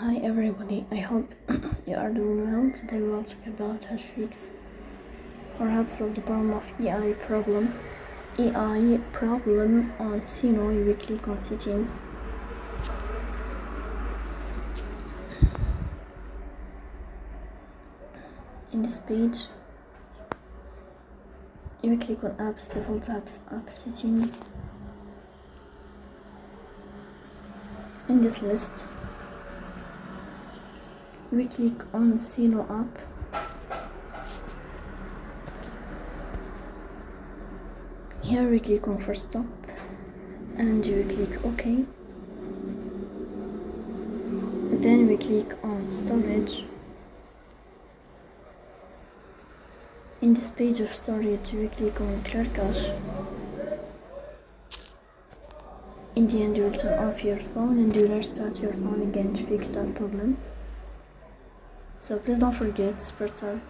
Hi everybody, I hope you are doing well. Today we will talk about how to fix or how to solve the problem of AI problem on Suno. You will click on settings. In this page, you will click on apps, default apps, app settings. In this list, we click on Suno app. Here we click on first stop and you will click OK. Then we click on storage. In this page of storage, we click on clear cache. In the end, you will turn off your phone and you will restart your phone again to fix that problem. So please don't forget to support us.